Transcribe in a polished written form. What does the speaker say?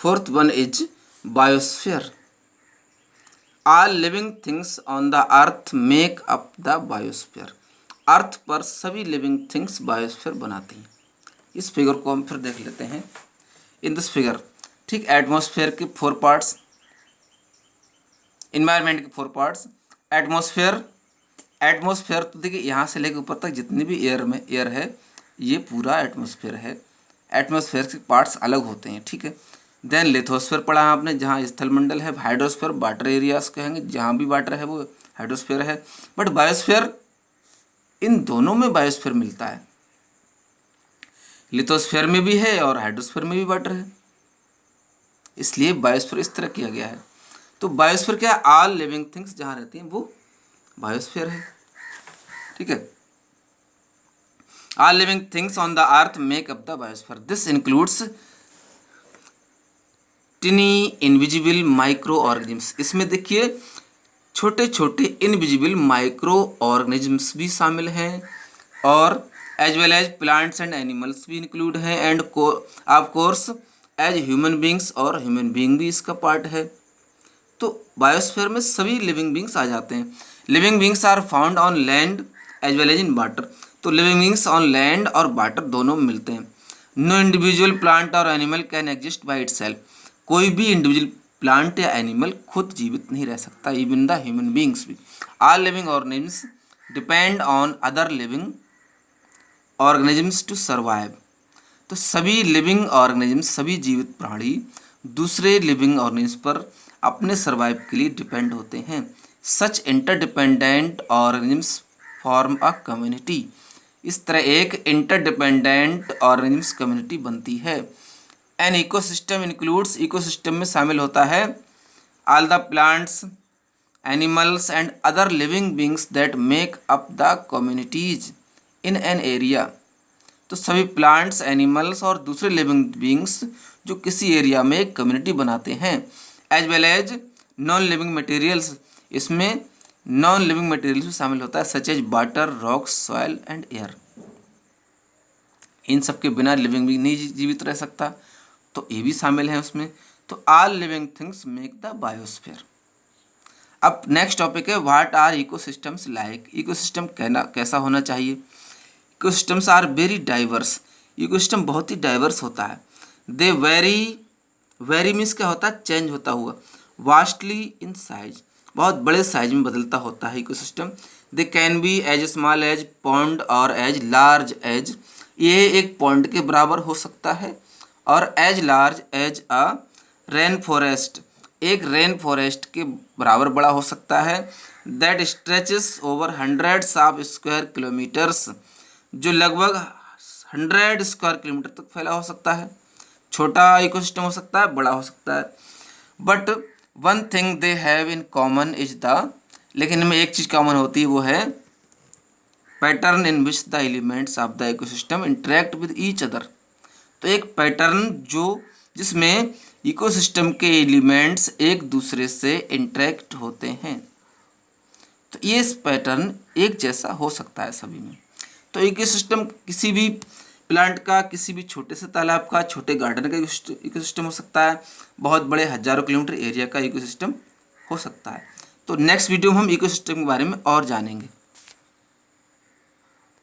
Fourth one is biosphere. All living things on the earth make up the biosphere. Earth पर सभी living things biosphere बनाती हैं। इस figure को हम फिर देख लेते हैं। इन दिस फिगर, ठीक, एटमॉस्फेयर के 4 पार्ट्स, इन्वायरमेंट के 4 पार्ट्स। एटमॉस्फेयर, एटमॉस्फेयर तो देखिए यहाँ से लेकर ऊपर तक जितनी भी एयर है ये पूरा एटमॉस्फेयर है। एटमॉस्फेयर के पार्ट्स अलग होते हैं, ठीक है। देन लिथोस्फेयर पढ़ा है आपने, जहाँ स्थलमंडल है। हाइड्रोस्फेयर वाटर एरियाज कहेंगे, जहाँ भी वाटर है वो हाइड्रोस्फेयर है। बट बायोस्फेयर, इन दोनों में बायोस्फेयर मिलता है। लिथोस्फेयर में भी है और हाइड्रोस्फेयर में भी वाटर है, इसलिए बायोस्फीयर इस तरह किया गया है। तो बायोस्फीयर क्या है? ऑल लिविंग थिंग्स जहाँ रहती हैं वो बायोस्फीयर है, ठीक है। All living things on the earth make up the biosphere. This includes टिनी invisible micro organisms. इसमें देखिए छोटे छोटे इनविजिबल माइक्रो ऑर्गेनिज्म्स भी शामिल हैं, और as well as plants and animals भी इंक्लूड हैं, and of course as human beings, और ह्यूमन बींग भी इसका पार्ट है। तो बायोस्फीयर में सभी लिविंग बींग्स आ जाते हैं। Living beings are found on land as well as in water. तो लिविंग बींग्स ऑन लैंड और वाटर दोनों में मिलते हैं। नो इंडिविजुअल प्लांट और animal can exist by itself. कोई भी इंडिविजुअल प्लांट या एनिमल खुद जीवित नहीं रह सकता, इवन द ह्यूमन बींग्स भी। All living organisms depend on other living organisms to survive. तो सभी लिविंग ऑर्गेनिजम्स, सभी जीवित प्राणी दूसरे लिविंग ऑर्गेनिज्म पर अपने सर्वाइव के लिए डिपेंड होते हैं। Such interdependent organisms form a community. इस तरह एक इंटरडिपेंडेंट ऑर्गेनिजम्स कम्युनिटी बनती है। एन इकोसिस्टम इंक्लूड्स, इकोसिस्टम में शामिल होता है all the plants, animals and other living beings that make up the communities in an area. तो सभी प्लांट्स, एनिमल्स और दूसरे लिविंग बींग्स जो किसी एरिया में एक कम्युनिटी बनाते हैं। As well as non living materials, इसमें नॉन लिविंग मटेरियल्स भी शामिल होता है, such as water, rocks, soil and air. इन सब के बिना लिविंग बींग नहीं जीवित रह सकता, तो ये भी शामिल है उसमें। तो all living things make the biosphere. अब नेक्स्ट टॉपिक है what are ecosystems like. Ecosystem कैसा होना चाहिए? Ecosystems are very diverse. Ecosystem बहुत ही डाइवर्स होता है। दे वेरी मीन्स क्या होता है? चेंज होता हुआ। वास्टली इन साइज, बहुत बड़े साइज में बदलता होता है ecosystem. They can be as small as pond और एज लार्ज एज, ये एक पॉन्ड के बराबर हो सकता है, और as large as a rain forest, एक रेन फॉरेस्ट के बराबर बड़ा हो सकता है। That stretches over hundreds of square kilometres, जो लगभग 100 स्क्वायर किलोमीटर तक फैला हो सकता है। छोटा इकोसिस्टम हो सकता है, बड़ा हो सकता है। But one thing they have in common is the, लेकिन इनमें एक चीज़ कॉमन होती है, वो है pattern in which the elements of the ecosystem interact with each other. तो एक पैटर्न जिसमें इकोसिस्टम के एलिमेंट्स एक दूसरे से इंटरेक्ट होते हैं। तो ये पैटर्न एक जैसा हो सकता है सभी में। तो इकोसिस्टम किसी भी प्लांट का, किसी भी छोटे से तालाब का, छोटे गार्डन का इकोसिस्टम हो सकता है, बहुत बड़े हजारों किलोमीटर एरिया का इकोसिस्टम हो सकता है। तो नेक्स्ट वीडियो में हम इकोसिस्टम के बारे में और जानेंगे।